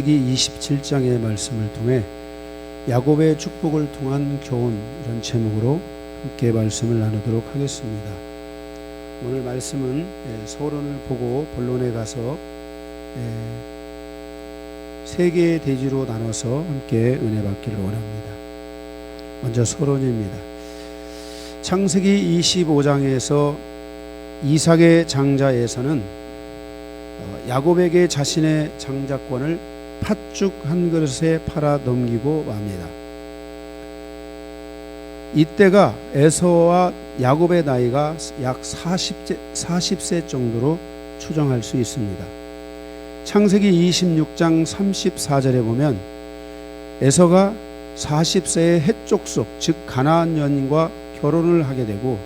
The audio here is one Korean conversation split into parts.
창세기 27장의 말씀을 통해 야곱의 축복을 통한 교훈, 이런 제목으로 함께 말씀을 나누도록 하겠습니다. 오늘 말씀은 서론을 보고 본론에 가서 세 개의 대지로 나눠서 함께 은혜 받기를 원합니다. 먼저 서론입니다. 창세기 25장에서 이삭의 장자에서는 야곱에게 자신의 장자권을 팥죽 한 그릇에 팔아 넘기고 맙니다. 이때가 에서와 야곱의 나이가 약 40세 정도로 추정할 수 있습니다. 창세기 26장 34절에 보면 에서가 40세의 헷족속, 즉 가나안 여인과 결혼을 하게 되고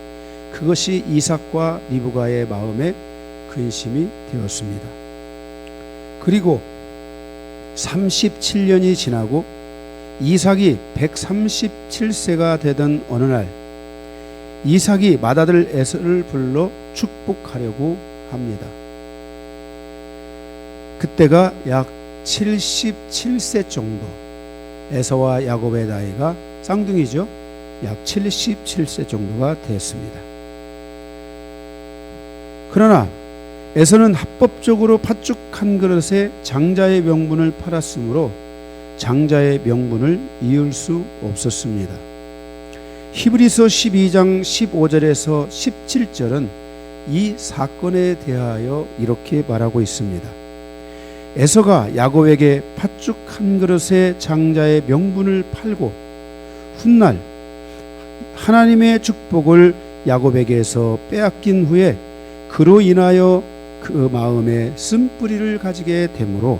그것이 이삭과 리브가의 마음에 근심이 되었습니다. 그리고 37년이 지나고 이삭이 137세가 되던 어느 날 이삭이 맏아들 에서를 불러 축복하려고 합니다. 그때가 약 77세 정도, 에서와 야곱의 나이가 쌍둥이죠. 약 77세 정도가 됐습니다. 그러나 에서는 합법적으로 팥죽 한 그릇에 장자의 명분을 팔았으므로 장자의 명분을 이을 수 없었습니다. 히브리서 12장 15절에서 17절은 이 사건에 대하여 이렇게 말하고 있습니다. 에서가 야곱에게 팥죽 한 그릇에 장자의 명분을 팔고 훗날 하나님의 축복을 야곱에게서 빼앗긴 후에 그로 인하여 그 마음에 쓴뿌리를 가지게 되므로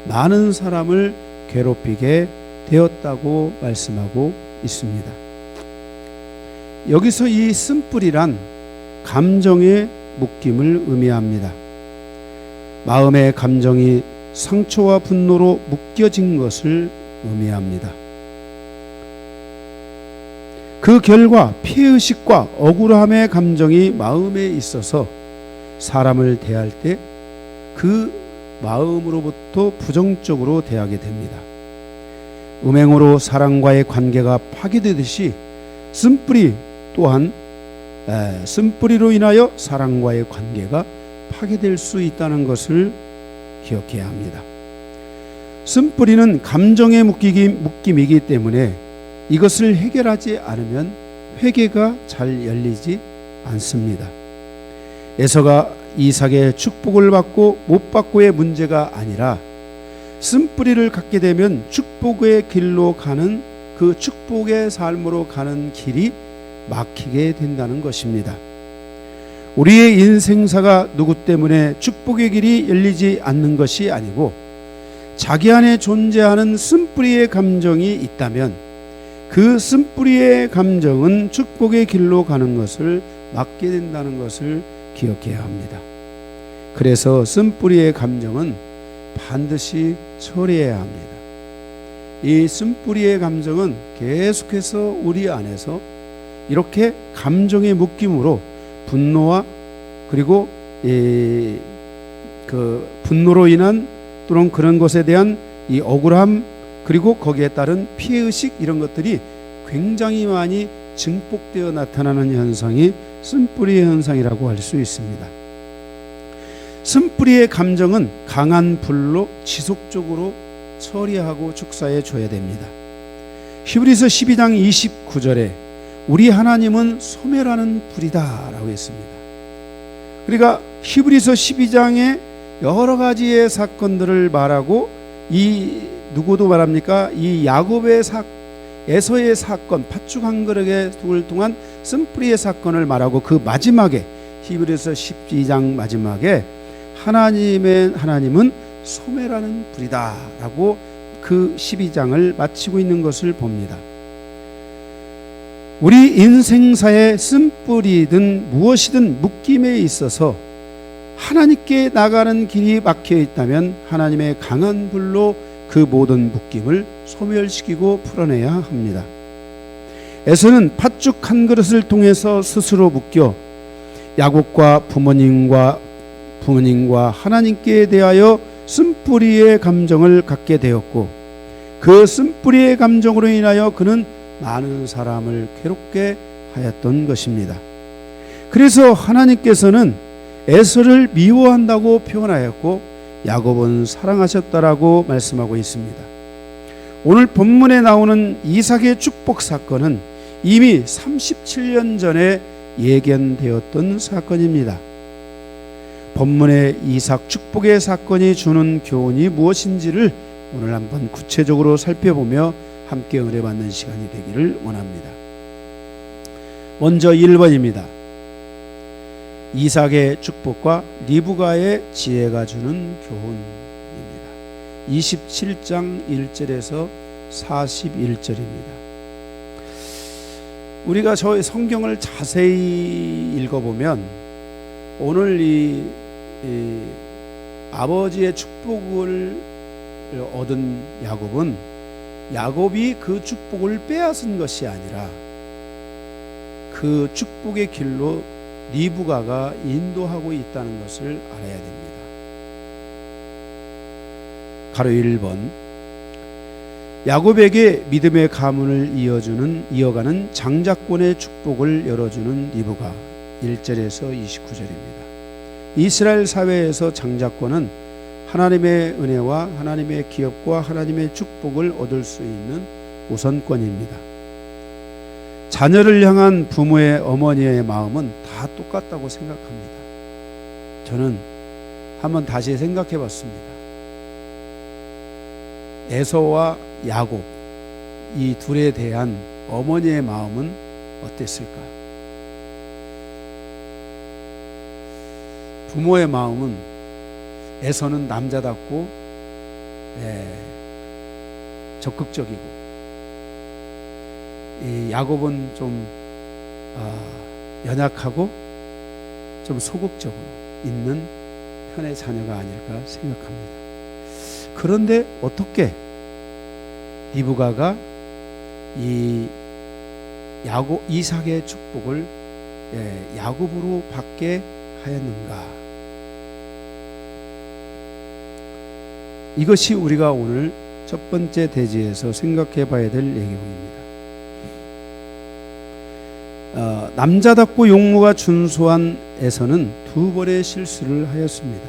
많은 사람을 괴롭히게 되었다고 말씀하고 있습니다. 여기서 이 쓴뿌리란 감정의 묶임을 의미합니다. 마음의 감정이 상처와 분노로 묶여진 것을 의미합니다. 그 결과 피해의식과 억울함의 감정이 마음에 있어서 사람을 대할 때 그 마음으로부터 부정적으로 대하게 됩니다. 음행으로 사람과의 관계가 파괴되듯이 쓴뿌리 또한 쓴뿌리로 인하여 사람과의 관계가 파괴될 수 있다는 것을 기억해야 합니다. 쓴뿌리는 감정의 묶임이기 때문에 이것을 해결하지 않으면 회개가 잘 열리지 않습니다. 에서가 이삭의 축복을 받고 못 받고의 문제가 아니라 쓴뿌리를 갖게 되면 축복의 길로 가는 그 축복의 삶으로 가는 길이 막히게 된다는 것입니다. 우리의 인생사가 누구 때문에 축복의 길이 열리지 않는 것이 아니고 자기 안에 존재하는 쓴뿌리의 감정이 있다면 그 쓴뿌리의 감정은 축복의 길로 가는 것을 막게 된다는 것을 기억해야 합니다. 그래서 쓴뿌리의 감정은 반드시 처리해야 합니다. 이 쓴뿌리의 감정은 계속해서 우리 안에서 이렇게 감정의 묶임으로 분노와 그리고 그 분노로 인한 또는 그런 것에 대한 이 억울함 그리고 거기에 따른 피해의식 이런 것들이 굉장히 많이 증폭되어 나타나는 현상이 쓴뿌리의 현상이라고 할 수 있습니다. 쓴뿌리의 감정은 강한 불로 지속적으로 처리하고 축사해 줘야 됩니다. 히브리서 12장 29절에 우리 하나님은 소멸하는 불이다 라고 했습니다. 그러니까 히브리서 12장에 여러 가지의 사건들을 말하고 이 누구도 말합니까? 이 야곱의 에서의 사건, 팥죽 한 그릇을 통한 쓴뿌리의 사건을 말하고 그 마지막에 히브리서 12장 마지막에 하나님은 소멸하는 불이다 라고 그 12장을 마치고 있는 것을 봅니다. 우리 인생사의 쓴뿌리든 무엇이든 묶임에 있어서 하나님께 나가는 길이 막혀 있다면 하나님의 강한 불로 그 모든 묶임을 소멸시키고 풀어내야 합니다. 에서는 팥죽 한 그릇을 통해서 스스로 묶여 야곱과 부모님과 하나님께 대하여 쓴뿌리의 감정을 갖게 되었고 그 쓴뿌리의 감정으로 인하여 그는 많은 사람을 괴롭게 하였던 것입니다. 그래서 하나님께서는 에서를 미워한다고 표현하였고 야곱은 사랑하셨다라고 말씀하고 있습니다. 오늘 본문에 나오는 이삭의 축복 사건은 이미 37년 전에 예견되었던 사건입니다. 본문의 이삭 축복의 사건이 주는 교훈이 무엇인지를 오늘 한번 구체적으로 살펴보며 함께 은혜 받는 시간이 되기를 원합니다. 먼저 1번입니다. 이삭의 축복과 리브가의 지혜가 주는 교훈입니다. 27장 1절에서 41절입니다. 우리가 저의 성경을 자세히 읽어보면 오늘 이 아버지의 축복을 얻은 야곱이 그 축복을 빼앗은 것이 아니라 그 축복의 길로 리브가가 인도하고 있다는 것을 알아야 됩니다. 가로 1번 야곱에게 믿음의 가문을 이어가는 장자권의 축복을 열어주는 리브가 1절에서 29절입니다. 이스라엘 사회에서 장자권은 하나님의 은혜와 하나님의 기업과 하나님의 축복을 얻을 수 있는 우선권입니다. 자녀를 향한 부모의 어머니의 마음은 다 똑같다고 생각합니다. 저는 한번 다시 생각해 봤습니다. 에서와 야곱 이 둘에 대한 어머니의 마음은 어땠을까? 부모의 마음은 에서는 남자답고 적극적이고 이 야곱은 좀 연약하고 좀 소극적으로 있는 편의 자녀가 아닐까 생각합니다. 그런데 어떻게 리브가가 이 이삭의 축복을 야곱으로 받게 하였는가? 이것이 우리가 오늘 첫 번째 대지에서 생각해 봐야 될 내용입니다. 남자답고 용모가 준수한 에서는 두 번의 실수를 하였습니다.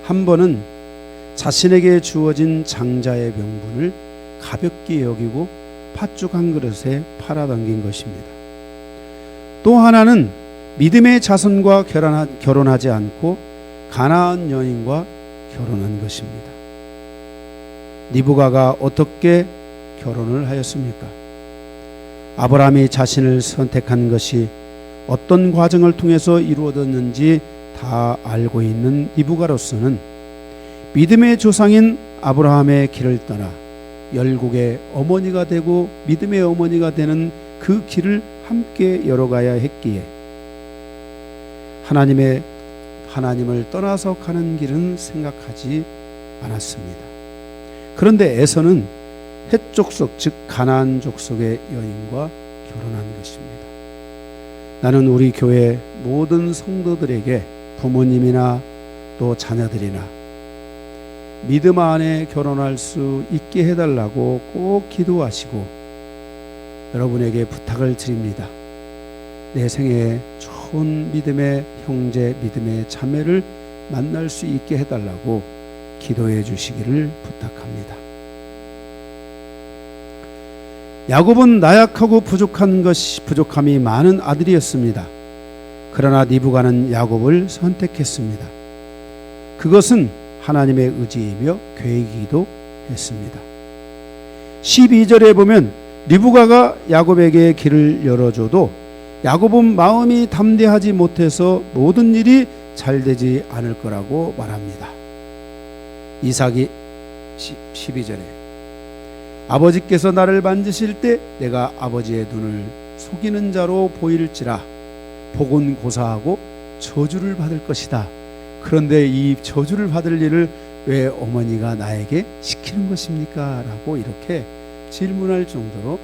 한 번은 자신에게 주어진 장자의 명분을 가볍게 여기고 팥죽 한 그릇에 팔아당긴 것입니다. 또 하나는 믿음의 자손과 결혼하지 않고 가나안 여인과 결혼한 것입니다. 리브가가 어떻게 결혼을 하였습니까? 아브라함이 자신을 선택한 것이 어떤 과정을 통해서 이루어졌는지 다 알고 있는 리브가로서는 믿음의 조상인 아브라함의 길을 떠나 열국의 어머니가 되고 믿음의 어머니가 되는 그 길을 함께 열어가야 했기에 하나님을 떠나서 가는 길은 생각하지 않았습니다. 그런데 에서는 헷 족속 즉 가나안 족속의 여인과 결혼한 것입니다. 나는 우리 교회 모든 성도들에게 부모님이나 또 자녀들이나 믿음 안에 결혼할 수 있게 해달라고 꼭 기도하시고 여러분에게 부탁을 드립니다. 내 생에 좋은 믿음의 형제, 믿음의 자매를 만날 수 있게 해달라고 기도해 주시기를 부탁합니다. 야곱은 나약하고 부족함이 많은 아들이었습니다. 그러나 리브가는 야곱을 선택했습니다. 그것은 하나님의 의지이며 계획이기도 했습니다. 12절에 보면 리브가가 야곱에게 길을 열어줘도 야곱은 마음이 담대하지 못해서 모든 일이 잘 되지 않을 거라고 말합니다. 이삭이 12절에 아버지께서 나를 만지실 때 내가 아버지의 눈을 속이는 자로 보일지라 복은 고사하고 저주를 받을 것이다. 그런데 이 저주를 받을 일을 왜 어머니가 나에게 시키는 것입니까? 라고 이렇게 질문할 정도로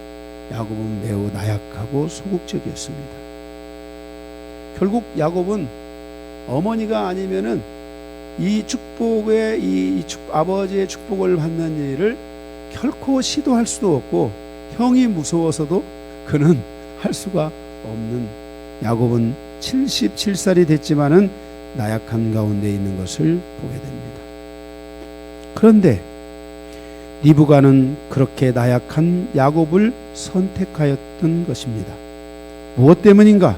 야곱은 매우 나약하고 소극적이었습니다. 결국 야곱은 어머니가 아니면은 이 축복의 아버지의 축복을 받는 일을 결코 시도할 수도 없고 형이 무서워서도 그는 할 수가 없는 야곱은 77살이 됐지만은 나약한 가운데 있는 것을 보게 됩니다. 그런데 리브가는 그렇게 나약한 야곱을 선택하였던 것입니다. 무엇 때문인가?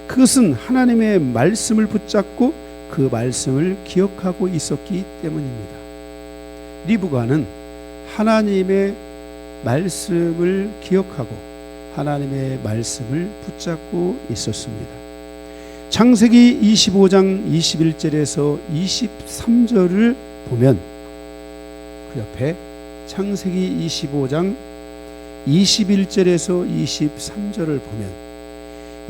그것은 하나님의 말씀을 붙잡고 그 말씀을 기억하고 있었기 때문입니다. 리브가는 하나님의 말씀을 기억하고 하나님의 말씀을 붙잡고 있었습니다. 창세기 25장 21절에서 23절을 보면 그 옆에 창세기 25장 21절에서 23절을 보면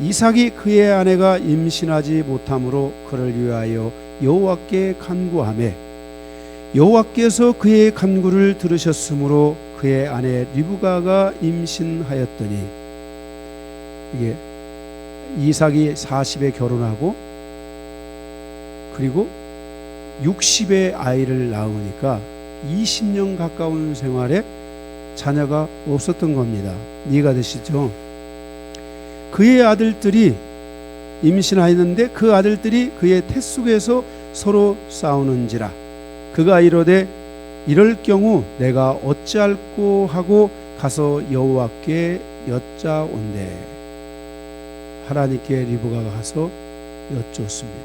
이삭이 그의 아내가 임신하지 못함으로 그를 위하여 여호와께 간구하매 여호와께서 그의 간구를 들으셨으므로 그의 아내 리브가가 임신하였더니 이게 이삭이 40에 결혼하고 그리고 60에 아이를 낳으니까 20년 가까운 생활에 자녀가 없었던 겁니다. 이해가 되시죠? 그의 아들들이 임신하였는데 그 아들들이 그의 태 속에서 서로 싸우는지라 그가 이르되 이럴 경우 내가 어찌할꼬 하고 가서 여호와께 여짜온대 하나님께 리브가가 가서 여쭙습니다.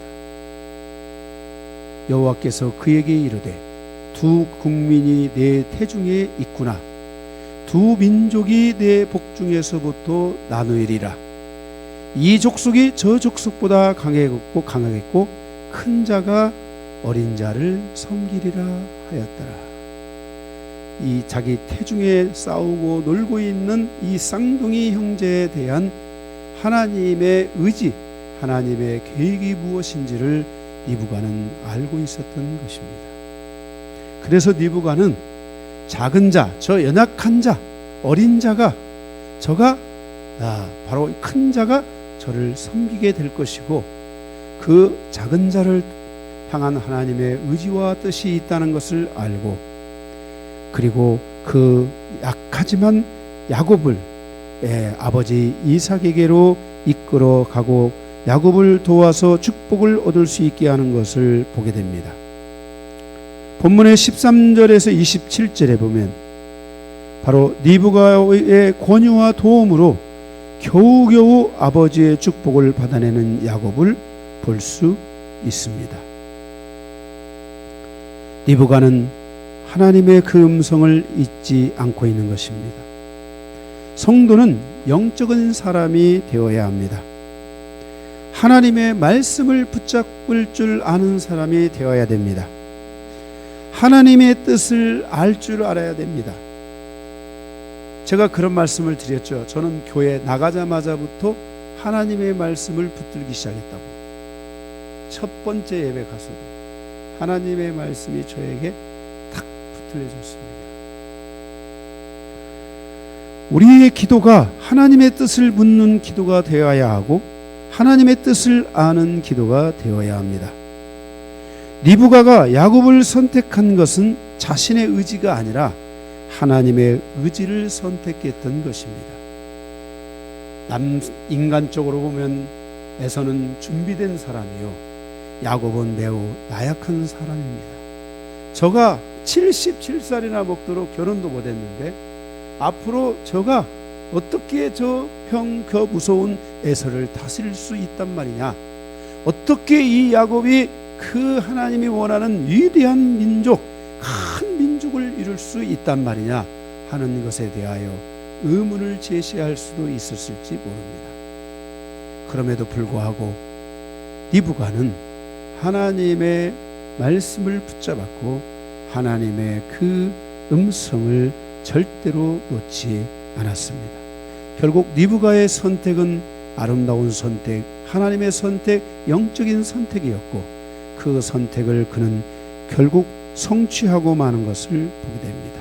여호와께서 그에게 이르되 두 국민이 내 태중에 있구나 두 민족이 내 복중에서부터 나누리라 이 족속이 저 족속보다 강하겠고 큰 자가 어린 자를 섬기리라 하였더라. 이 자기 태중에 싸우고 놀고 있는 이 쌍둥이 형제에 대한 하나님의 의지, 하나님의 계획이 무엇인지를 리브가는 알고 있었던 것입니다. 그래서 리브가는 작은 자, 저 연약한 자, 어린 자가 저가 바로 큰 자가 저를 섬기게 될 것이고 그 작은 자를 향한 하나님의 의지와 뜻이 있다는 것을 알고 그리고 그 약하지만 야곱을 아버지 이삭에게로 이끌어 가고 야곱을 도와서 축복을 얻을 수 있게 하는 것을 보게 됩니다. 본문의 13절에서 27절에 보면 바로 리브가의 권유와 도움으로 겨우겨우 아버지의 축복을 받아내는 야곱을 볼 수 있습니다. 리브가는 하나님의 그 음성을 잊지 않고 있는 것입니다. 성도는 영적인 사람이 되어야 합니다. 하나님의 말씀을 붙잡을 줄 아는 사람이 되어야 됩니다. 하나님의 뜻을 알 줄 알아야 됩니다. 제가 그런 말씀을 드렸죠. 저는 교회 나가자마자부터 하나님의 말씀을 붙들기 시작했다고. 첫 번째 예배 가서도 하나님의 말씀이 저에게 탁 붙들려졌습니다. 우리의 기도가 하나님의 뜻을 묻는 기도가 되어야 하고 하나님의 뜻을 아는 기도가 되어야 합니다. 리브가가 야곱을 선택한 것은 자신의 의지가 아니라 하나님의 의지를 선택했던 것입니다. 인간적으로 보면 에서는 준비된 사람이요 야곱은 매우 나약한 사람입니다. 저가 77살이나 먹도록 결혼도 못했는데 앞으로 저가 어떻게 저 무서운 에서를 다스릴 수 있단 말이냐, 어떻게 이 야곱이 그 하나님이 원하는 위대한 민족, 큰 민족을 이룰 수 있단 말이냐 하는 것에 대하여 의문을 제시할 수도 있었을지 모릅니다. 그럼에도 불구하고 리브가는 하나님의 말씀을 붙잡았고 하나님의 그 음성을 절대로 놓지 않았습니다. 결국 리브가의 선택은 아름다운 선택, 하나님의 선택, 영적인 선택이었고 그 선택을 그는 결국 성취하고 마는 것을 보게 됩니다.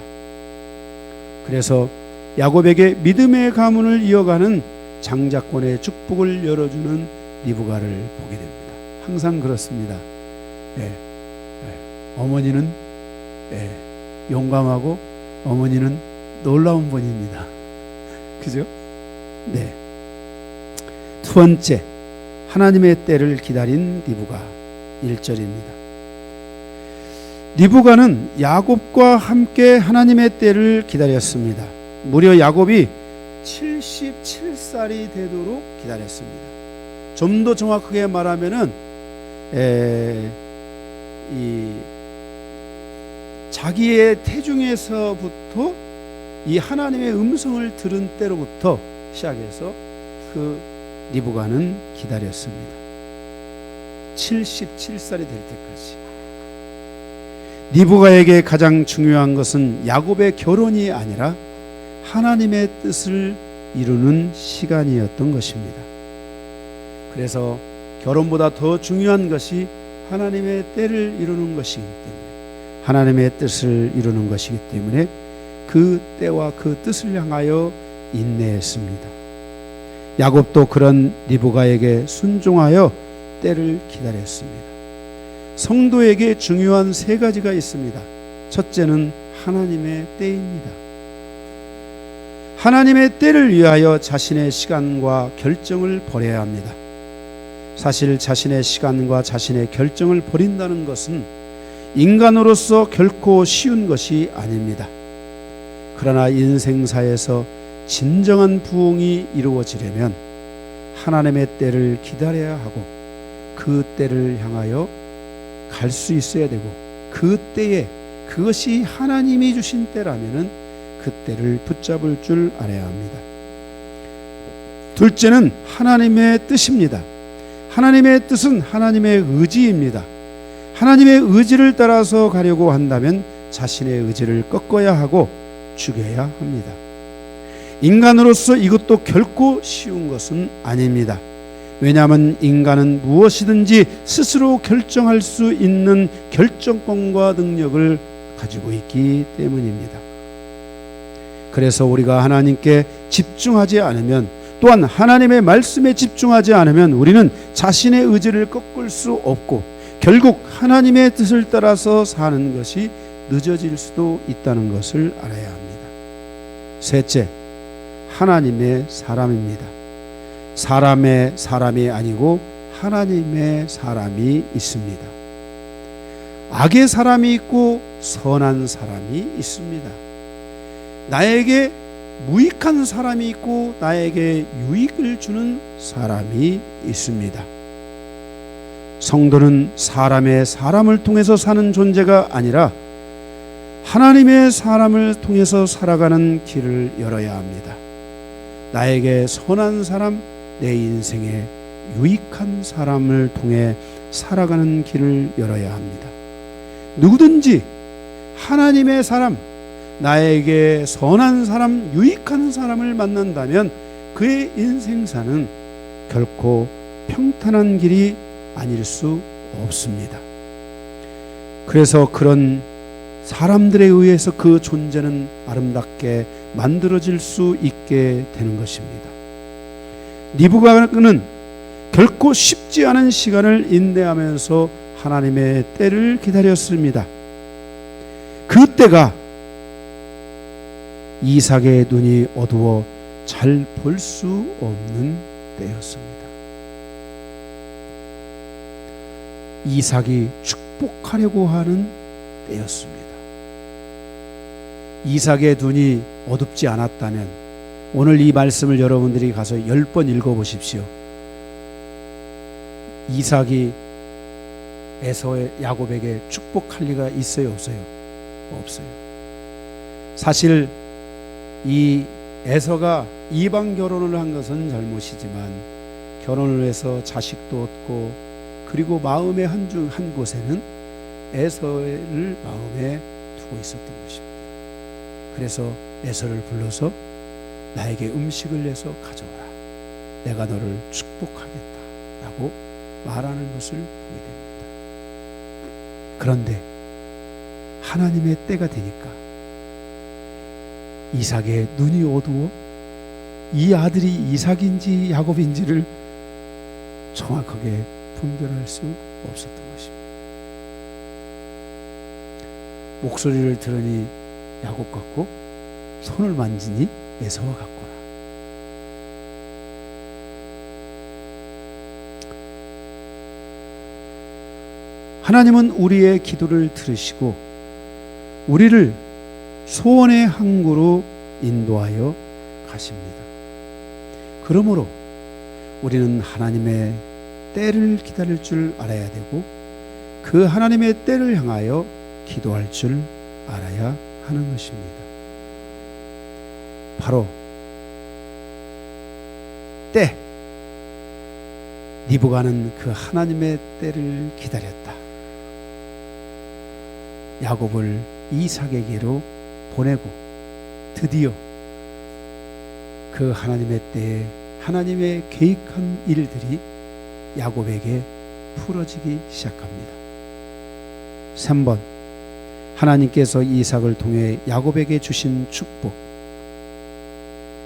그래서 야곱에게 믿음의 가문을 이어가는 장자권의 축복을 열어주는 리브가를 보게 됩니다. 항상 그렇습니다. 어머니는 용감하고 어머니는 놀라운 분입니다. 그죠? 네. 두 번째, 하나님의 때를 기다린 리브가 1절입니다. 리브가는 야곱과 함께 하나님의 때를 기다렸습니다. 무려 야곱이 77살이 되도록 기다렸습니다. 좀 더 정확하게 말하면은 자기의 태중에서부터 이 하나님의 음성을 들은 때로부터 시작해서 그 리브가는 기다렸습니다. 77살이 될 때까지. 리브가에게 가장 중요한 것은 야곱의 결혼이 아니라 하나님의 뜻을 이루는 시간이었던 것입니다. 그래서 결혼보다 더 중요한 것이 하나님의 때를 이루는 것이기 때문에, 하나님의 뜻을 이루는 것이기 때문에 그 때와 그 뜻을 향하여 인내했습니다. 야곱도 그런 리브가에게 순종하여 때를 기다렸습니다. 성도에게 중요한 세 가지가 있습니다. 첫째는 하나님의 때입니다. 하나님의 때를 위하여 자신의 시간과 결정을 버려야 합니다. 사실 자신의 시간과 자신의 결정을 버린다는 것은 인간으로서 결코 쉬운 것이 아닙니다. 그러나 인생사에서 진정한 부흥이 이루어지려면 하나님의 때를 기다려야 하고 그 때를 향하여 갈 수 있어야 되고, 그 때에 그것이 하나님이 주신 때라면은 그 때를 붙잡을 줄 알아야 합니다. 둘째는 하나님의 뜻입니다. 하나님의 뜻은 하나님의 의지입니다. 하나님의 의지를 따라서 가려고 한다면 자신의 의지를 꺾어야 하고 죽여야 합니다. 인간으로서 이것도 결코 쉬운 것은 아닙니다. 왜냐하면 인간은 무엇이든지 스스로 결정할 수 있는 결정권과 능력을 가지고 있기 때문입니다. 그래서 우리가 하나님께 집중하지 않으면, 또한 하나님의 말씀에 집중하지 않으면 우리는 자신의 의지를 꺾을 수 없고 결국 하나님의 뜻을 따라서 사는 것이 늦어질 수도 있다는 것을 알아야 합니다. 셋째, 하나님의 사람입니다. 사람의 사람이 아니고 하나님의 사람이 있습니다. 악의 사람이 있고 선한 사람이 있습니다. 나에게 무익한 사람이 있고 나에게 유익을 주는 사람이 있습니다. 성도는 사람을 통해서 사는 존재가 아니라 하나님의 사람을 통해서 살아가는 길을 열어야 합니다. 나에게 선한 사람, 내 인생에 유익한 사람을 통해 살아가는 길을 열어야 합니다. 누구든지 하나님의 사람, 나에게 선한 사람, 유익한 사람을 만난다면 그의 인생사는 결코 평탄한 길이 아닐 수 없습니다. 그래서 그런 사람들에 의해서 그 존재는 아름답게 만들어질 수 있게 되는 것입니다. 리브가는 결코 쉽지 않은 시간을 인내하면서 하나님의 때를 기다렸습니다. 그 때가 이삭의 눈이 어두워 잘 볼 수 없는 때였습니다. 이삭이 축복하려고 하는 때였습니다. 이삭의 눈이 어둡지 않았다면 오늘 이 말씀을 여러분들이 가서 10번 읽어보십시오. 이삭이 에서의 야곱에게 축복할 리가 있어요, 없어요? 없어요. 사실 이 에서가 이방 결혼을 한 것은 잘못이지만 결혼을 해서 자식도 얻고 그리고 마음의 한 곳에는 에서를 마음에 두고 있었던 것입니다. 그래서 에서를 불러서 나에게 음식을 내서 가져오라. 내가 너를 축복하겠다 라고 말하는 것을 보게 됩니다. 그런데 하나님의 때가 되니까 이삭의 눈이 어두워 이 아들이 이삭인지 야곱인지를 정확하게 분별할 수 없었던 것입니다. 목소리를 들으니 야곱 같고 손을 만지니 에사와 같구나. 하나님은 우리의 기도를 들으시고 우리를 소원의 항구로 인도하여 가십니다. 그러므로 우리는 하나님의 때를 기다릴 줄 알아야 되고 그 하나님의 때를 향하여 기도할 줄 알아야 하는 것입니다. 바로 때, 리브가는 그 하나님의 때를 기다렸다. 야곱을 이삭에게로 보내고 드디어 그 하나님의 때에 하나님의 계획한 일들이 야곱에게 풀어지기 시작합니다. 3번, 하나님께서 이삭을 통해 야곱에게 주신 축복.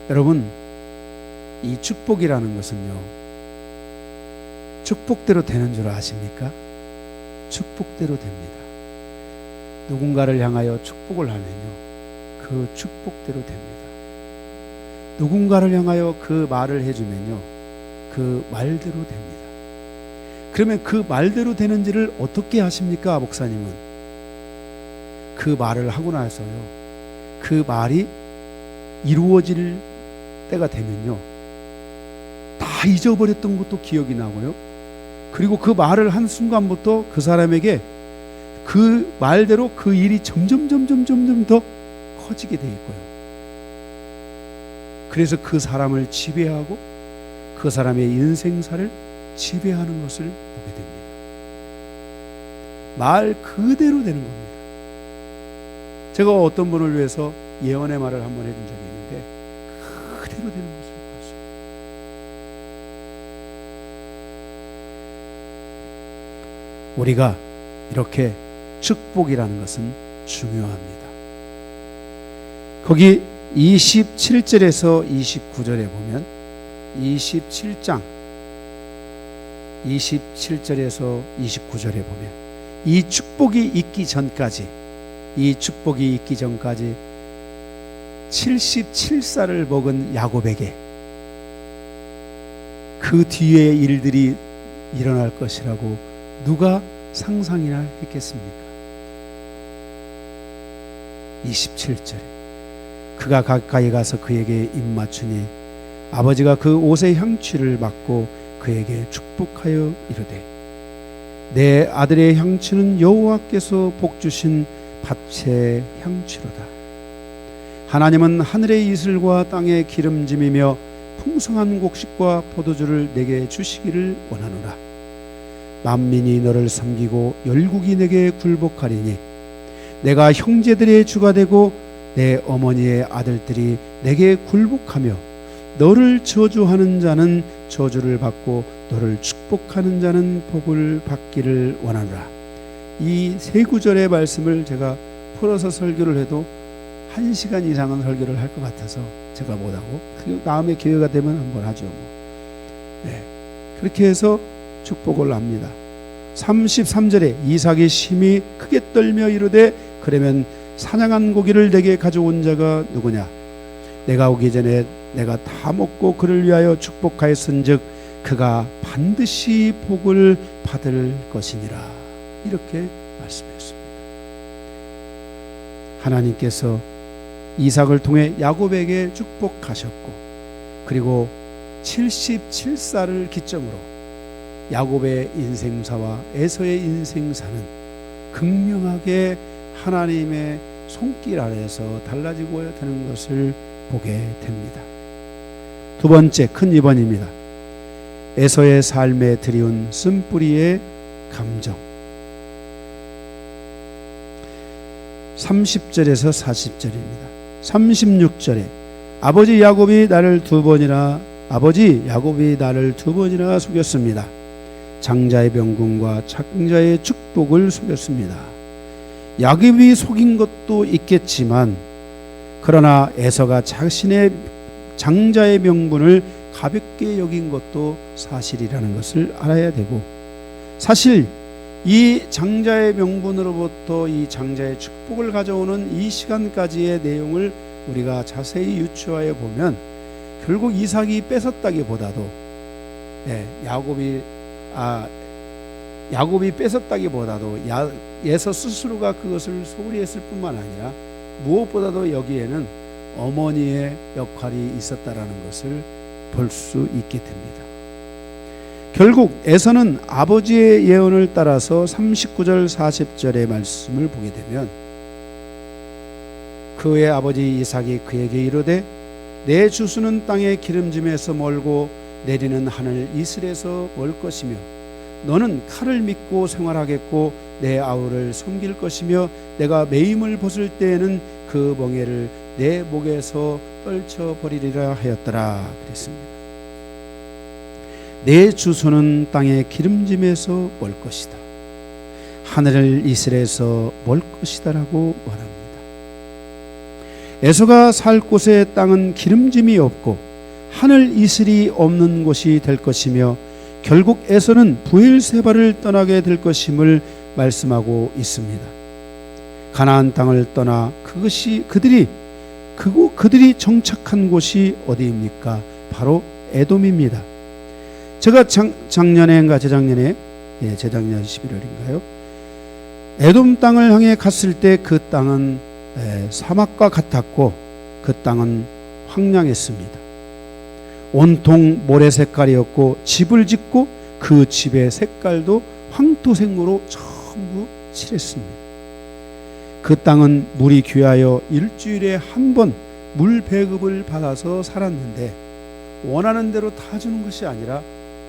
여러분, 이 축복이라는 것은요, 축복대로 되는 줄 아십니까? 축복대로 됩니다. 누군가를 향하여 축복을 하면요, 그 축복대로 됩니다. 누군가를 향하여 그 말을 해주면요, 그 말대로 됩니다. 그러면 그 말대로 되는지를 어떻게 하십니까, 목사님은? 그 말을 하고 나서요, 그 말이 이루어질 때가 되면요, 다 잊어버렸던 것도 기억이 나고요, 그리고 그 말을 한 순간부터 그 사람에게 그 말대로 그 일이 점점 더 커지게 돼 있고요. 그래서 그 사람을 지배하고 그 사람의 인생사를 지배하는 것을 보게 됩니다. 말 그대로 되는 겁니다. 제가 어떤 분을 위해서 예언의 말을 한번 해준 적이 있는데 그대로 되는 것을 봤어요. 우리가 이렇게 축복이라는 것은 중요합니다. 거기 27절에서 29절에 보면 27장 27절에서 29절에 보면 이 축복이 있기 전까지 77살을 먹은 야곱에게 그 뒤에 일들이 일어날 것이라고 누가 상상이나 했겠습니까? 27절에 그가 가까이 가서 그에게 입맞추니 아버지가 그 옷의 향취를 맡고 그에게 축복하여 이르되 내 아들의 향취는 여호와께서 복주신 밭의 향취로다. 하나님은 하늘의 이슬과 땅의 기름짐이며 풍성한 곡식과 포도주를 내게 주시기를 원하노라. 만민이 너를 섬기고 열국이 내게 굴복하리니 내가 형제들의 주가 되고 내 어머니의 아들들이 내게 굴복하며 너를 저주하는 자는 저주를 받고 너를 축복하는 자는 복을 받기를 원하노라. 이 세 구절의 말씀을 제가 풀어서 설교를 해도 1시간 이상은 설교를 할 것 같아서 제가 못하고 그 다음에 기회가 되면 한번 하죠. 네. 그렇게 해서 축복을 합니다. 33절에 이삭이 심히 크게 떨며 이르되 그러면 사냥한 고기를 내게 가져온 자가 누구냐? 내가 오기 전에 내가 다 먹고 그를 위하여 축복하였은즉 그가 반드시 복을 받을 것이니라. 이렇게 말씀했습니다. 하나님께서 이삭을 통해 야곱에게 축복하셨고 그리고 77살을 기점으로 야곱의 인생사와 에서의 인생사는 극명하게 하나님의 손길 아래에서 달라지고 되는 것을 보게 됩니다. 두 번째 큰 2번입니다. 에서의 삶에 들이운 쓴뿌리의 감정. 30절에서 40절입니다. 36절에 아버지 야곱이 나를 두 번이나 속였습니다. 장자의 병군과 창자의 축복을 속였습니다. 야곱이 속인 것도 있겠지만 그러나 에서가 자신의 장자의 명분을 가볍게 여긴 것도 사실이라는 것을 알아야 되고 사실 이 장자의 명분으로부터 이 장자의 축복을 가져오는 이 시간까지의 내용을 우리가 자세히 유추하여 보면 결국 이삭이 뺏었다기보다도 야곱이 뺏었다기보다도 에서 스스로가 그것을 소홀히 했을 뿐만 아니라 무엇보다도 여기에는 어머니의 역할이 있었다라는 것을 볼 수 있게 됩니다. 결국 에서는 아버지의 예언을 따라서 39절 40절의 말씀을 보게 되면 그의 아버지 이삭이 그에게 이르되 내 주수는 땅의 기름짐에서 멀고 내리는 하늘 이슬에서 멀 것이며 너는 칼을 믿고 생활하겠고 내 아우를 섬길 것이며 내가 매임을 벗을 때에는 그 멍에를 내 목에서 떨쳐버리리라 하였더라 그랬습니다. 내 주소는 땅의 기름짐에서 멀 것이다. 하늘 이슬에서 멀 것이다 라고 말합니다. 에서가 살 곳의 땅은 기름짐이 없고 하늘 이슬이 없는 곳이 될 것이며 결국 에서는 브엘세바를 떠나게 될 것임을 말씀하고 있습니다. 가나안 땅을 떠나 그들이 정착한 곳이 어디입니까? 바로 에돔입니다. 제가 재작년에 재작년 11월인가요? 에돔 땅을 향해 갔을 때 그 땅은 사막과 같았고 그 땅은 황량했습니다. 온통 모래 색깔이었고 집을 짓고 그 집의 색깔도 황토색으로 전부 칠했습니다. 그 땅은 물이 귀하여 일주일에 한 번 물 배급을 받아서 살았는데 원하는 대로 다 주는 것이 아니라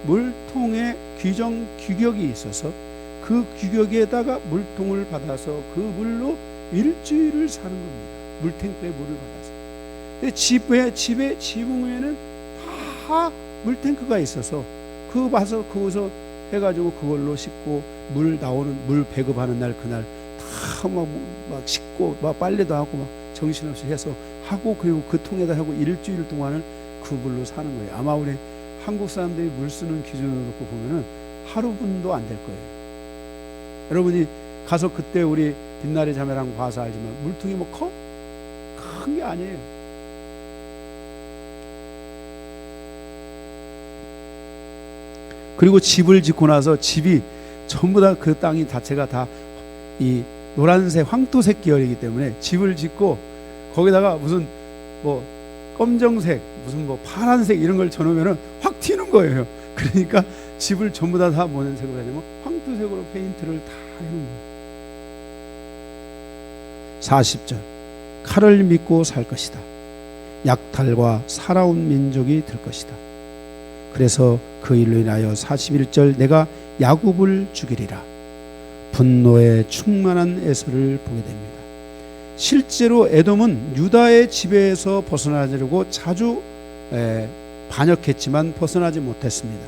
물통에 규격이 있어서 그 규격에다가 물통을 받아서 그 물로 일주일을 사는 겁니다. 물탱크에 물을 받아서. 집에 지붕 위에는 다 물탱크가 있어서 거기서 해가지고 그걸로 씻고 물 배급하는 날 그날 다 막 씻고 막 빨래도 하고 막 정신없이 해서 하고 그리고 그 통에다 하고 일주일 동안을 그 물로 사는 거예요. 아마 우리 한국 사람들이 물 쓰는 기준으로 놓고 보면은 하루분도 안 될 거예요. 여러분이 가서 그때 우리 빛나리 자매랑 봐서 알지만 물통이 뭐 커? 큰 게 아니에요. 그리고 집을 짓고 나서 집이 전부 다 그 땅이 자체가 다 이 노란색 황토색 계열이기 때문에 집을 짓고 거기다가 무슨 뭐 검정색 무슨 뭐 파란색 이런 걸 쳐놓으면 확 튀는 거예요. 그러니까 집을 전부 다 뭐는 색으로 하냐면 황토색으로 페인트를 다 해놓은 거예요. 40절 칼을 믿고 살 것이다. 약탈과 살아온 민족이 될 것이다. 그래서 그 일로 인하여 41절 내가 야곱을 죽이리라. 분노에 충만한 에서를 보게 됩니다. 실제로 에돔은 유다의 지배에서 벗어나려고 자주 반역했지만 벗어나지 못했습니다.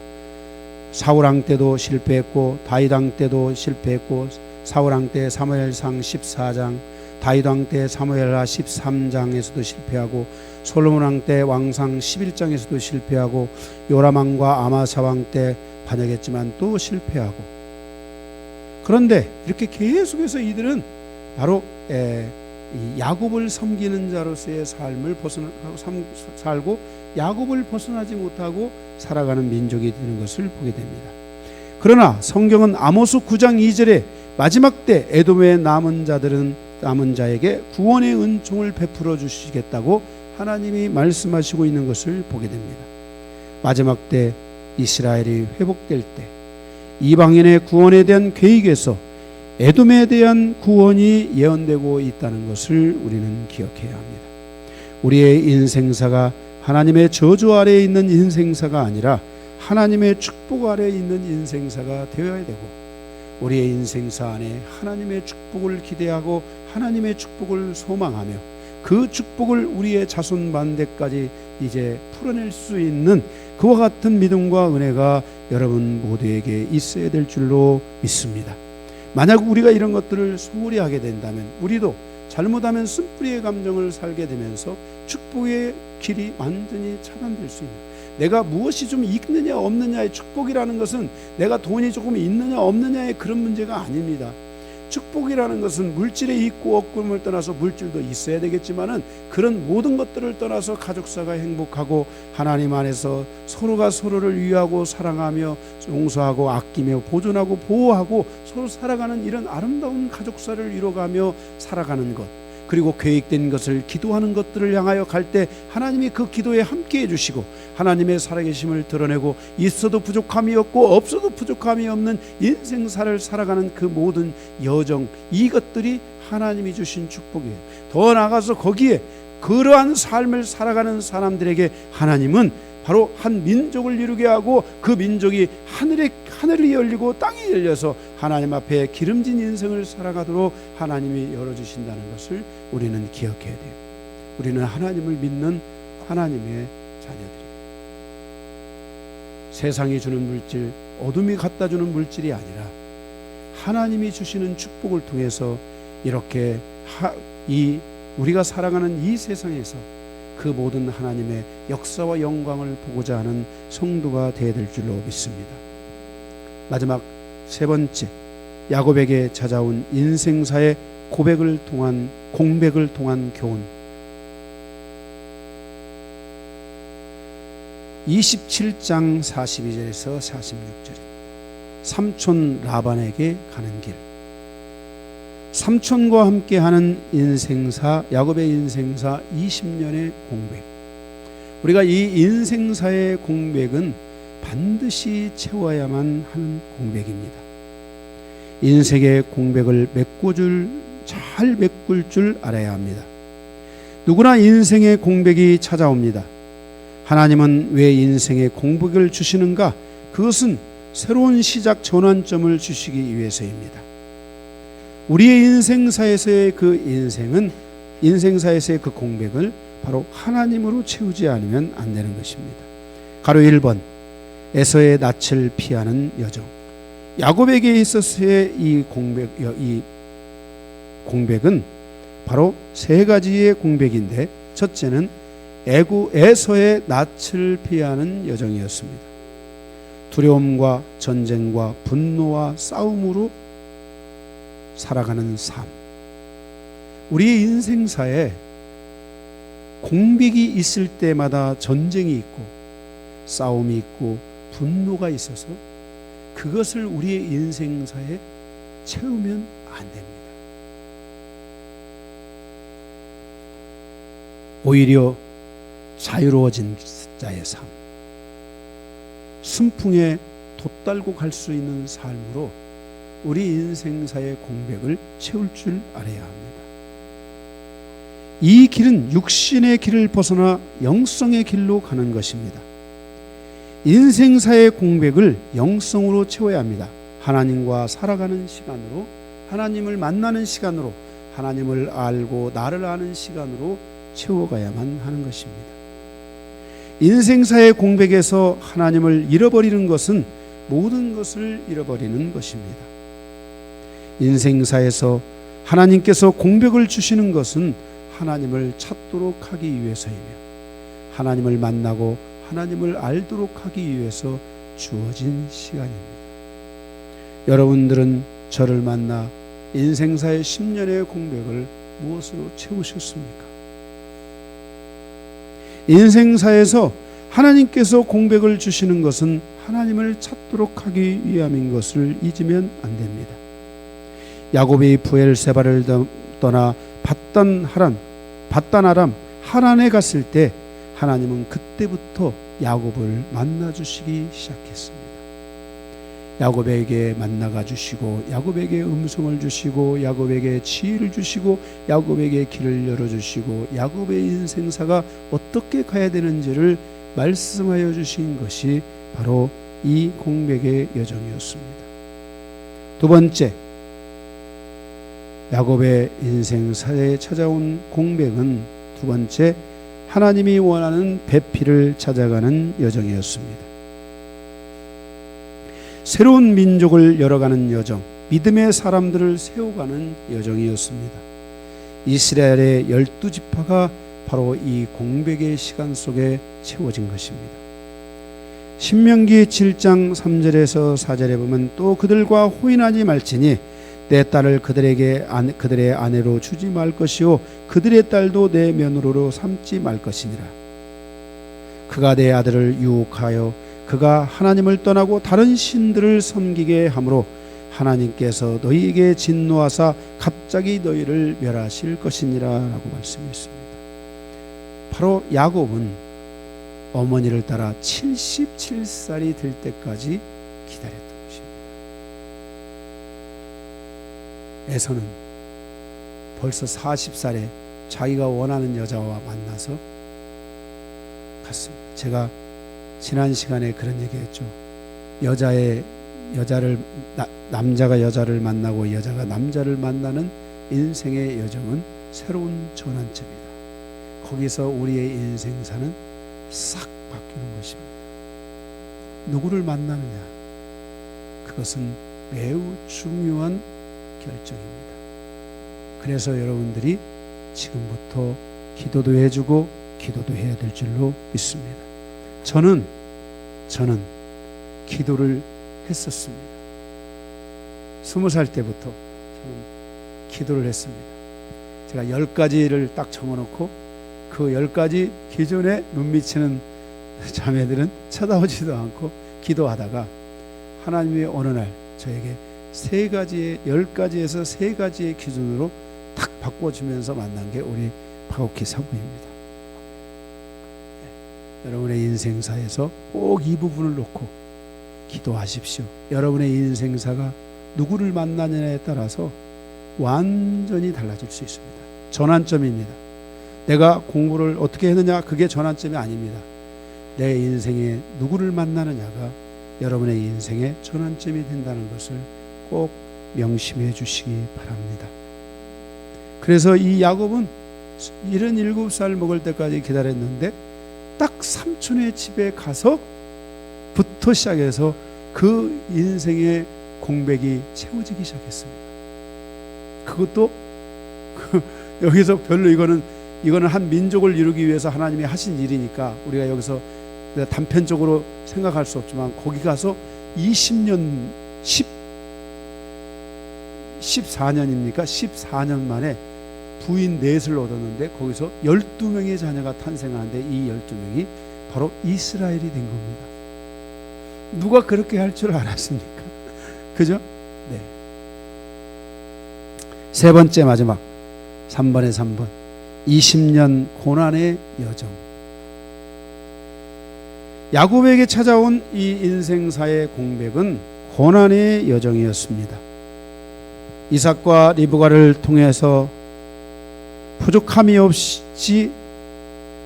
사울왕 때도 실패했고 다윗왕 때도 실패했고 사울왕 때 사무엘상 14장 다윗왕 때 사무엘하 13장에서도 실패하고 솔로몬왕 때 왕상 11장에서도 실패하고 요람왕과 아마사왕 때 반역했지만 또 실패하고 그런데 이렇게 계속해서 이들은 바로 야곱을 섬기는 자로서의 삶을 살고 야곱을 벗어나지 못하고 살아가는 민족이 되는 것을 보게 됩니다. 그러나 성경은 아모스 9장 2절에 마지막 때 에돔의 남은 자에게 구원의 은총을 베풀어 주시겠다고 하나님이 말씀하시고 있는 것을 보게 됩니다. 마지막 때 이스라엘이 회복될 때 이방인의 구원에 대한 계획에서 에돔에 대한 구원이 예언되고 있다는 것을 우리는 기억해야 합니다. 우리의 인생사가 하나님의 저주 아래에 있는 인생사가 아니라 하나님의 축복 아래에 있는 인생사가 되어야 되고 우리의 인생사 안에 하나님의 축복을 기대하고 하나님의 축복을 소망하며 그 축복을 우리의 자손 만대까지 이제 풀어낼 수 있는 그와 같은 믿음과 은혜가 여러분 모두에게 있어야 될 줄로 믿습니다. 만약 우리가 이런 것들을 소홀히 하게 된다면 우리도 잘못하면 쓴뿌리의 감정을 살게 되면서 축복의 길이 완전히 차단될 수 있는 내가 무엇이 좀 있느냐 없느냐의 축복이라는 것은 내가 돈이 조금 있느냐 없느냐의 그런 문제가 아닙니다. 축복이라는 것은 물질에 있고 없고를 떠나서 물질도 있어야 되겠지만은 그런 모든 것들을 떠나서 가족사가 행복하고 하나님 안에서 서로가 서로를 위하고 사랑하며 용서하고 아끼며 보존하고 보호하고 서로 살아가는 이런 아름다운 가족사를 이뤄가며 살아가는 것, 그리고 계획된 것을 기도하는 것들을 향하여 갈 때 하나님이 그 기도에 함께해 주시고 하나님의 살아계심을 드러내고 있어도 부족함이 없고 없어도 부족함이 없는 인생사를 살아가는 그 모든 여정, 이것들이 하나님이 주신 축복이에요. 더 나아가서 거기에 그러한 삶을 살아가는 사람들에게 하나님은 바로 한 민족을 이루게 하고 그 민족이 하늘이 열리고 땅이 열려서 하나님 앞에 기름진 인생을 살아가도록 하나님이 열어주신다는 것을 우리는 기억해야 돼요. 우리는 하나님을 믿는 하나님의 자녀들이에요. 세상이 주는 물질, 어둠이 갖다 주는 물질이 아니라 하나님이 주시는 축복을 통해서 이렇게 우리가 살아가는 이 세상에서 그 모든 하나님의 역사와 영광을 보고자 하는 성도가 되어야 될 줄로 믿습니다. 마지막 세 번째, 야곱에게 찾아온 인생사의 공백을 통한 교훈. 27장 42절에서 46절입니다. 삼촌 라반에게 가는 길. 삼촌과 함께하는 인생사, 야곱의 인생사 20년의 공백. 우리가 이 인생사의 공백은 반드시 채워야만 하는 공백입니다. 인생의 공백을 잘 메꿀 줄 알아야 합니다. 누구나 인생의 공백이 찾아옵니다. 하나님은 왜 인생의 공백을 주시는가? 그것은 새로운 시작 전환점을 주시기 위해서입니다. 우리의 인생사에서의 그 공백을 바로 하나님으로 채우지 않으면 안 되는 것입니다. 가로 1번, 에서의 낯을 피하는 여정. 야곱에게 있어서의 이 공백은 바로 세 가지의 공백인데, 첫째는 에서의 낯을 피하는 여정이었습니다. 두려움과 전쟁과 분노와 싸움으로 살아가는 삶. 우리의 인생사에 공백이 있을 때마다 전쟁이 있고 싸움이 있고 분노가 있어서 그것을 우리의 인생사에 채우면 안 됩니다. 오히려 자유로워진 자의 삶, 순풍에 돛달고 갈 수 있는 삶으로 우리 인생사의 공백을 채울 줄 알아야 합니다. 이 길은 육신의 길을 벗어나 영성의 길로 가는 것입니다. 인생사의 공백을 영성으로 채워야 합니다. 하나님과 살아가는 시간으로, 하나님을 만나는 시간으로, 하나님을 알고 나를 아는 시간으로 채워가야만 하는 것입니다. 인생사의 공백에서 하나님을 잃어버리는 것은 모든 것을 잃어버리는 것입니다. 인생사에서 하나님께서 공백을 주시는 것은 하나님을 찾도록 하기 위해서이며 하나님을 만나고 하나님을 알도록 하기 위해서 주어진 시간입니다. 여러분들은 저를 만나 인생사의 10년의 공백을 무엇으로 채우셨습니까? 인생사에서 하나님께서 공백을 주시는 것은 하나님을 찾도록 하기 위함인 것을 잊으면 안 됩니다. 야곱이 브엘세바를 떠나 밧단 하란에 갔을 때 하나님은 그때부터 야곱을 만나주시기 시작했습니다. 야곱에게 만나가 주시고 야곱에게 음성을 주시고 야곱에게 지혜를 주시고 야곱에게 길을 열어주시고 야곱의 인생사가 어떻게 가야 되는지를 말씀하여 주신 것이 바로 이 공백의 여정이었습니다. 두 번째, 야곱의 인생사에 찾아온 공백은 두 번째, 하나님이 원하는 배필을 찾아가는 여정이었습니다. 새로운 민족을 열어가는 여정, 믿음의 사람들을 세워가는 여정이었습니다. 이스라엘의 12지파가 바로 이 공백의 시간 속에 채워진 것입니다. 신명기 7장 3절에서 4절에 보면 또 그들과 호인하지 말지니 내 딸을 그들의 아내로 주지 말 것이요 그들의 딸도 내 며느리로 삼지 말 것이니라. 그가 내 아들을 유혹하여 그가 하나님을 떠나고 다른 신들을 섬기게 하므로 하나님께서 너희에게 진노하사 갑자기 너희를 멸하실 것이니라 라고 말씀했습니다. 바로 야곱은 어머니를 따라 77살이 될 때까지 기다렸던 것입니다. 에서는 벌써 40살에 자기가 원하는 여자와 만나서 갔습니다. 제가 지난 시간에 그런 얘기했죠. 남자가 여자를 만나고 여자가 남자를 만나는 인생의 여정은 새로운 전환점이다. 거기서 우리의 인생사는 싹 바뀌는 것입니다. 누구를 만나느냐, 그것은 매우 중요한 결정입니다. 그래서 여러분들이 지금부터 기도도 해주고 기도도 해야 될 줄로 믿습니다. 저는 기도를 했었습니다. 20살 때부터 저는 기도를 했습니다. 제가 10가지를 딱 적어놓고 그 10가지 기존에 눈 미치는 자매들은 쳐다보지도 않고 기도하다가 하나님이 어느 날 저에게 10가지에서 3가지의 기준으로 딱 바꿔주면서 만난 게 우리 박옥희 사부입니다. 여러분의 인생사에서 꼭 이 부분을 놓고 기도하십시오. 여러분의 인생사가 누구를 만나느냐에 따라서 완전히 달라질 수 있습니다. 전환점입니다. 내가 공부를 어떻게 했느냐, 그게 전환점이 아닙니다. 내 인생에 누구를 만나느냐가 여러분의 인생의 전환점이 된다는 것을 꼭 명심해 주시기 바랍니다. 그래서 이 야곱은 77살 먹을 때까지 기다렸는데 딱 삼촌의 집에 가서부터 시작해서 그 인생의 공백이 채워지기 시작했습니다. 그것도 여기서 별로 이거는 한 민족을 이루기 위해서 하나님이 하신 일이니까 우리가 여기서 단편적으로 생각할 수 없지만 거기 가서 14년입니까? 14년 만에 부인 넷을 얻었는데 거기서 12명의 자녀가 탄생하는데 이 12명이 바로 이스라엘이 된 겁니다. 누가 그렇게 할 줄 알았습니까? 그죠? 네. 세 번째 마지막 3번에 3번 20년 고난의 여정. 야곱에게 찾아온 이 인생사의 공백은 고난의 여정이었습니다. 이삭과 리브가를 통해서 부족함이 없이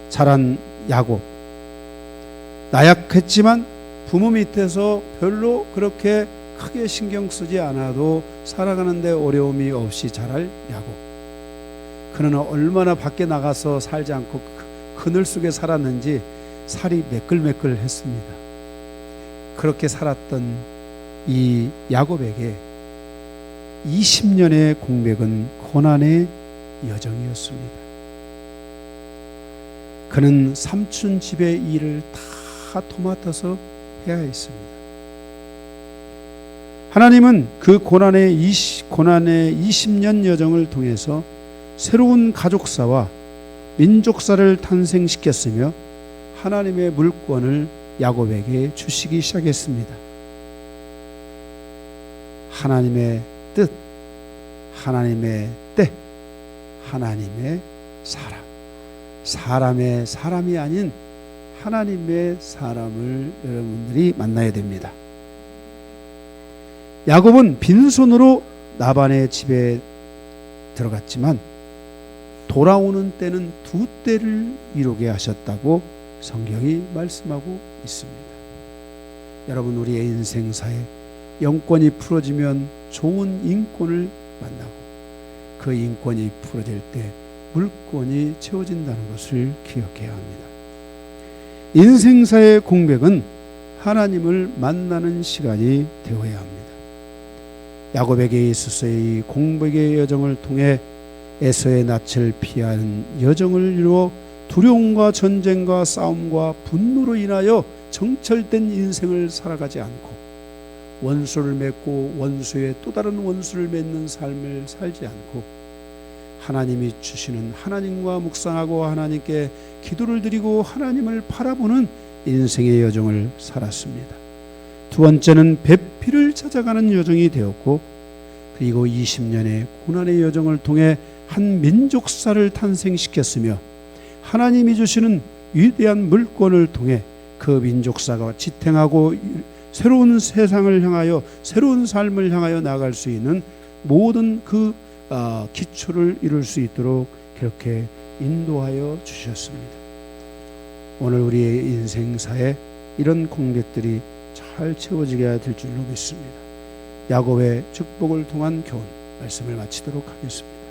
자란 야곱. 나약했지만 부모 밑에서 별로 그렇게 크게 신경 쓰지 않아도 살아가는데 어려움이 없이 자랄 야곱. 그는 얼마나 밖에 나가서 살지 않고 그늘 속에 살았는지 살이 매끌매끌했습니다. 그렇게 살았던 이 야곱에게 20년의 공백은 고난의 여정이었습니다. 그는 삼촌 집의 일을 다 도맡아서 해야 했습니다. 하나님은 그 고난의 20년 여정을 통해서 새로운 가족사와 민족사를 탄생시켰으며 하나님의 물권을 야곱에게 주시기 시작했습니다. 하나님의 뜻, 하나님의 때, 하나님의 사람. 사람의 사람이 아닌 하나님의 사람을 여러분들이 만나야 됩니다. 야곱은 빈손으로 라반의 집에 들어갔지만 돌아오는 때는 2때를 이루게 하셨다고 성경이 말씀하고 있습니다. 여러분, 우리의 인생사에 영권이 풀어지면 좋은 인권을 만나고 그 인권이 풀어질 때 물권이 채워진다는 것을 기억해야 합니다. 인생사의 공백은 하나님을 만나는 시간이 되어야 합니다. 야곱에게 있어서의 이 공백의 여정을 통해 에서의 낯을 피하는 여정을 이루어 두려움과 전쟁과 싸움과 분노로 인하여 정철된 인생을 살아가지 않고 원수를 맺고 원수의 또 다른 원수를 맺는 삶을 살지 않고 하나님이 주시는 하나님과 묵상하고 하나님께 기도를 드리고 하나님을 바라보는 인생의 여정을 살았습니다. 두 번째는 배필을 찾아가는 여정이 되었고, 그리고 20년의 고난의 여정을 통해 한 민족사를 탄생시켰으며 하나님이 주시는 위대한 물권을 통해 그 민족사가 지탱하고 새로운 세상을 향하여 새로운 삶을 향하여 나아갈 수 있는 모든 그 기초를 이룰 수 있도록 그렇게 인도하여 주셨습니다. 오늘 우리의 인생사에 이런 공백들이 잘 채워지게 될 줄로 믿습니다. 야곱의 축복을 통한 교훈 말씀을 마치도록 하겠습니다.